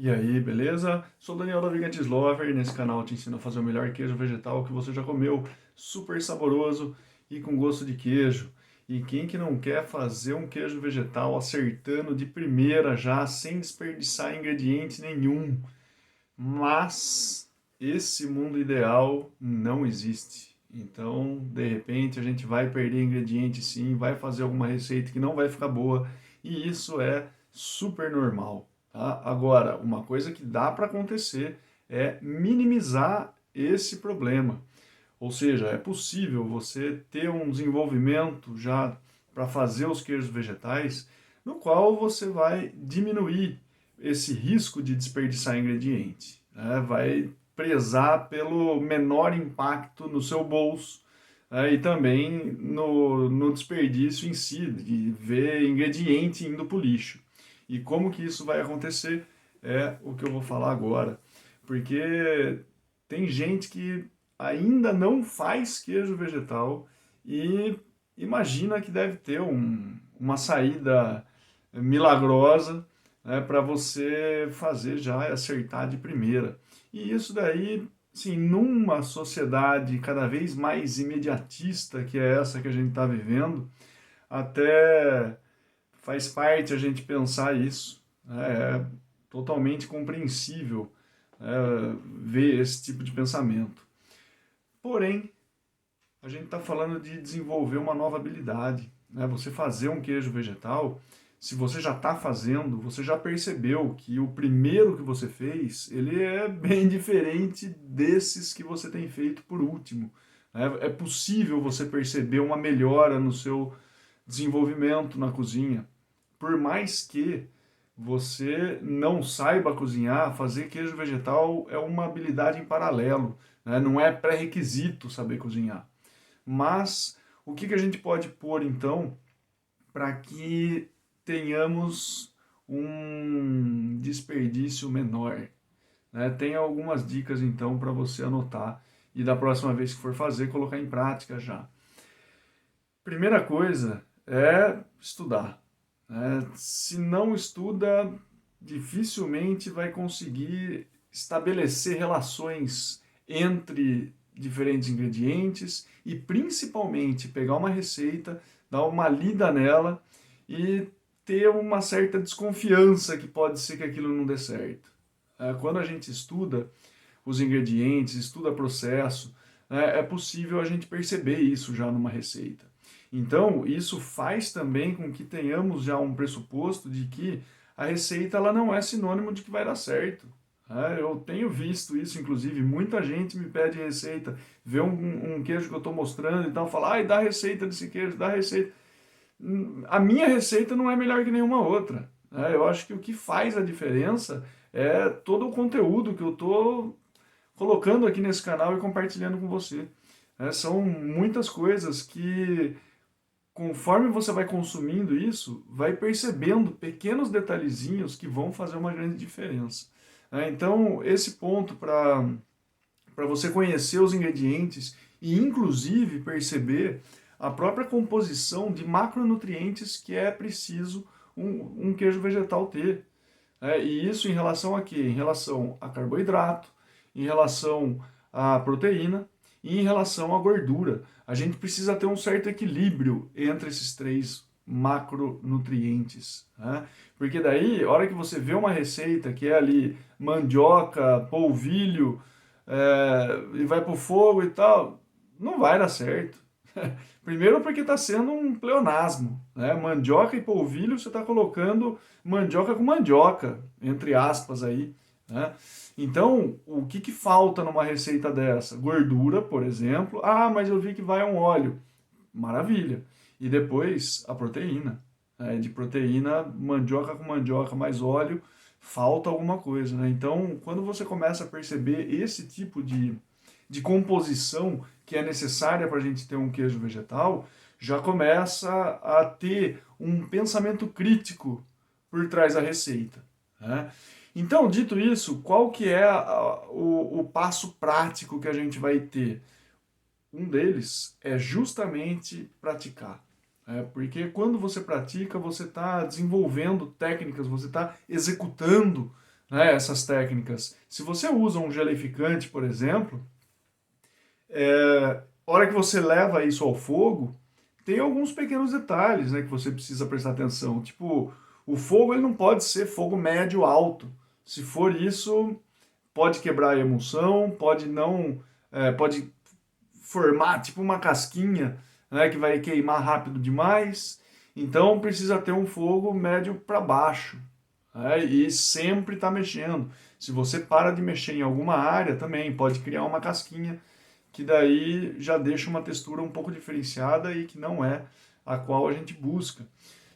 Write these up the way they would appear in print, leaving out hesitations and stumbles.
E aí, beleza? Sou Daniel da Vegan Lover e nesse canal eu te ensino a fazer o melhor queijo vegetal que você já comeu, super saboroso e com gosto de queijo. E quem que não quer fazer um queijo vegetal acertando de primeira já, sem desperdiçar ingrediente nenhum? Mas esse mundo ideal não existe. Então, de repente, a gente vai perder ingrediente sim, vai fazer alguma receita que não vai ficar boa, e isso é super normal, tá? Agora, uma coisa que dá para acontecer é minimizar esse problema. Ou seja, é possível você ter um desenvolvimento já para fazer os queijos vegetais, no qual você vai diminuir esse risco de desperdiçar ingrediente, né? Vai prezar pelo menor impacto no seu bolso, né? E também no desperdício em si, de ver ingrediente indo para o lixo. E como que isso vai acontecer é o que eu vou falar agora. Porque tem gente que ainda não faz queijo vegetal e imagina que deve ter uma saída milagrosa, né, para você fazer já e acertar de primeira. E isso daí, sim, numa sociedade cada vez mais imediatista, que é essa que a gente está vivendo, até faz parte a gente pensar isso, né? É totalmente compreensível, ver esse tipo de pensamento. Porém, a gente está falando de desenvolver uma nova habilidade, né? Você fazer um queijo vegetal, se você já está fazendo, você já percebeu que o primeiro que você fez, ele é bem diferente desses que você tem feito por último, né? É possível você perceber uma melhora no seu desenvolvimento na cozinha, por mais que você não saiba cozinhar, fazer queijo vegetal é uma habilidade em paralelo, né? Não é pré-requisito saber cozinhar. Mas o que a gente pode pôr então para que tenhamos um desperdício menor, né? Tem algumas dicas então para você anotar e da próxima vez que for fazer, colocar em prática já. Primeira coisa é estudar, né? Se não estuda, dificilmente vai conseguir estabelecer relações entre diferentes ingredientes e principalmente pegar uma receita, dar uma lida nela e ter uma certa desconfiança que pode ser que aquilo não dê certo. Quando a gente estuda os ingredientes, estuda processo, é possível a gente perceber isso já numa receita. Então, isso faz também com que tenhamos já um pressuposto de que a receita ela não é sinônimo de que vai dar certo. Eu tenho visto isso, inclusive, muita gente me pede receita, vê um queijo que eu estou mostrando e tal, fala, ai, dá a receita desse queijo, dá a receita. A minha receita não é melhor que nenhuma outra. Eu acho que o que faz a diferença é todo o conteúdo que eu estou colocando aqui nesse canal e compartilhando com você. São muitas coisas que, conforme você vai consumindo isso, vai percebendo pequenos detalhezinhos que vão fazer uma grande diferença. Então, esse ponto para você conhecer os ingredientes e, inclusive, perceber a própria composição de macronutrientes que é preciso um queijo vegetal ter. E isso em relação a quê? Em relação a carboidrato, em relação à proteína e em relação à gordura. A gente precisa ter um certo equilíbrio entre esses três macronutrientes, né? Porque daí, a hora que você vê uma receita que é ali mandioca, polvilho, e vai pro fogo e tal, não vai dar certo. Primeiro porque está sendo um pleonasmo, né? Mandioca e polvilho, você está colocando mandioca com mandioca, entre aspas aí, né? Então, o que falta numa receita dessa? Gordura, por exemplo. Ah, mas eu vi que vai um óleo. Maravilha. E depois a proteína. De proteína, mandioca com mandioca mais óleo, falta alguma coisa, né? Então, quando você começa a perceber esse tipo de composição que é necessária para a gente ter um queijo vegetal, já começa a ter um pensamento crítico por trás da receita, né? Então, dito isso, qual que é o passo prático que a gente vai ter? Um deles é justamente praticar. Porque quando você pratica, você está desenvolvendo técnicas, você está executando, né, essas técnicas. Se você usa um geleficante, por exemplo, a hora que você leva isso ao fogo, tem alguns pequenos detalhes, né, que você precisa prestar atenção. Tipo, o fogo ele não pode ser fogo médio alto. Se for isso, pode quebrar a emulsão, pode não, pode formar tipo uma casquinha, né, que vai queimar rápido demais. Então precisa ter um fogo médio para baixo, né, e sempre está mexendo. Se você para de mexer em alguma área também pode criar uma casquinha que daí já deixa uma textura um pouco diferenciada e que não é a qual a gente busca.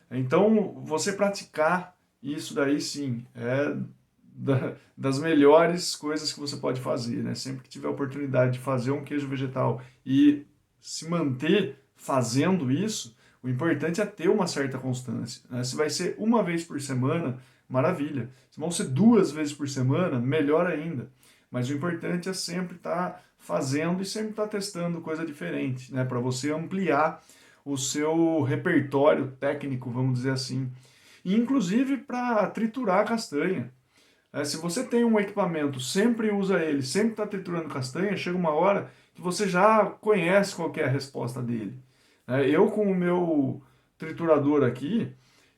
Então, você praticar isso daí sim é das melhores coisas que você pode fazer, né? Sempre que tiver a oportunidade de fazer um queijo vegetal e se manter fazendo isso, o importante é ter uma certa constância, né? Se vai ser uma vez por semana, maravilha. Se vão ser 2 vezes por semana, melhor ainda. Mas o importante é sempre estar fazendo e sempre estar testando coisa diferente, né? Para você ampliar o seu repertório técnico, vamos dizer assim. E inclusive para triturar a castanha. Se você tem um equipamento, sempre usa ele, sempre está triturando castanha, chega uma hora que você já conhece qual que é a resposta dele. Eu com o meu triturador aqui,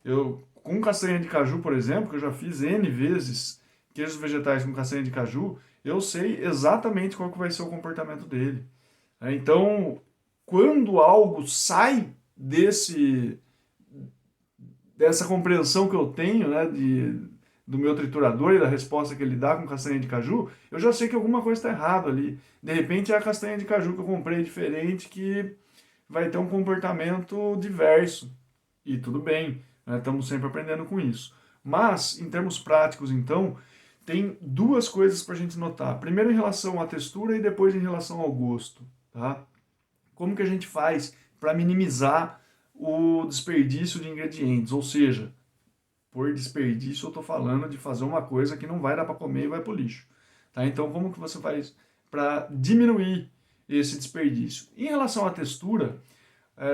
eu com castanha de caju, por exemplo, que eu já fiz N vezes queijos vegetais com castanha de caju, eu sei exatamente qual que vai ser o comportamento dele. Então, quando algo sai dessa compreensão que eu tenho, né, do meu triturador e da resposta que ele dá com castanha de caju, eu já sei que alguma coisa está errada ali. De repente é a castanha de caju que eu comprei diferente que vai ter um comportamento diverso. E tudo bem, né, estamos sempre aprendendo com isso. Mas, em termos práticos, então, tem duas coisas para a gente notar. Primeiro em relação à textura e depois em relação ao gosto. Tá? Como que a gente faz para minimizar o desperdício de ingredientes? Ou seja, por desperdício eu estou falando de fazer uma coisa que não vai dar para comer e vai para o lixo. Tá? Então, como que você faz para diminuir esse desperdício? Em relação à textura,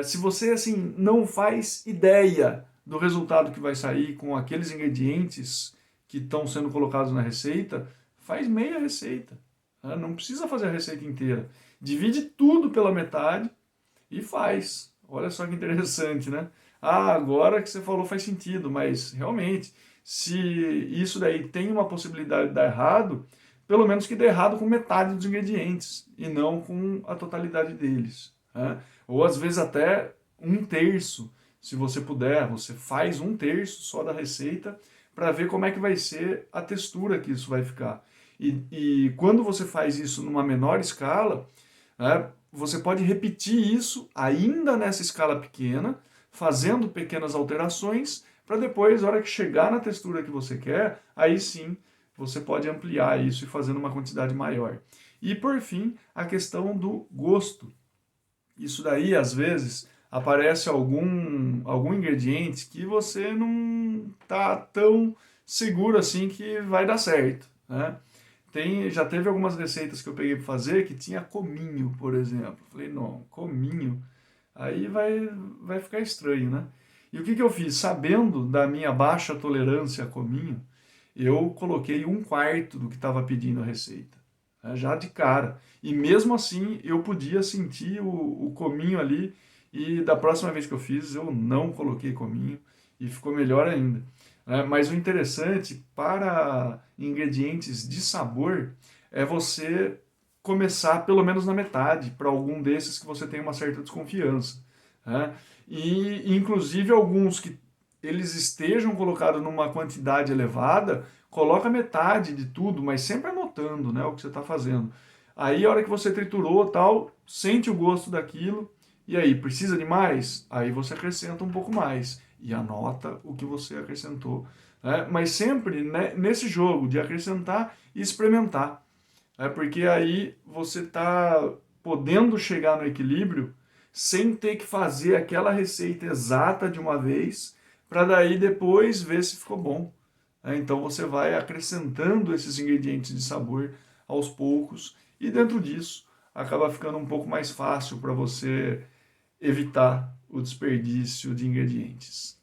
se você assim não faz ideia do resultado que vai sair com aqueles ingredientes que estão sendo colocados na receita, faz meia receita. Tá? Não precisa fazer a receita inteira. Divide tudo pela metade e faz. Olha só que interessante, né? Ah, agora que você falou faz sentido, mas realmente, se isso daí tem uma possibilidade de dar errado, pelo menos que dê errado com metade dos ingredientes e não com a totalidade deles, né? Ou às vezes até um terço, se você puder, você faz um terço só da receita para ver como é que vai ser a textura que isso vai ficar. E quando você faz isso numa menor escala, né, você pode repetir isso ainda nessa escala pequena, fazendo pequenas alterações, para depois, na hora que chegar na textura que você quer, aí sim você pode ampliar isso e fazendo uma quantidade maior. E por fim, a questão do gosto. Isso daí, às vezes, aparece algum ingrediente que você não tá tão seguro assim que vai dar certo, né? Já teve algumas receitas que eu peguei para fazer que tinha cominho, por exemplo. Falei, não, cominho, aí vai ficar estranho, né? E o que que eu fiz? Sabendo da minha baixa tolerância a cominho, eu coloquei um quarto do que estava pedindo a receita, né, já de cara. E mesmo assim eu podia sentir o cominho ali, e da próxima vez que eu fiz eu não coloquei cominho e ficou melhor ainda. Mas o interessante para ingredientes de sabor é você começar pelo menos na metade, para algum desses que você tem uma certa desconfiança, né? E inclusive alguns que eles estejam colocados numa quantidade elevada, coloca metade de tudo, mas sempre anotando, né, o que você está fazendo. Aí a hora que você triturou tal, sente o gosto daquilo, e aí, precisa de mais? Aí você acrescenta um pouco mais e anota o que você acrescentou, né? Mas sempre, né, nesse jogo de acrescentar e experimentar, porque aí você está podendo chegar no equilíbrio sem ter que fazer aquela receita exata de uma vez, para daí depois ver se ficou bom. Então você vai acrescentando esses ingredientes de sabor aos poucos e dentro disso acaba ficando um pouco mais fácil para você evitar o desperdício de ingredientes.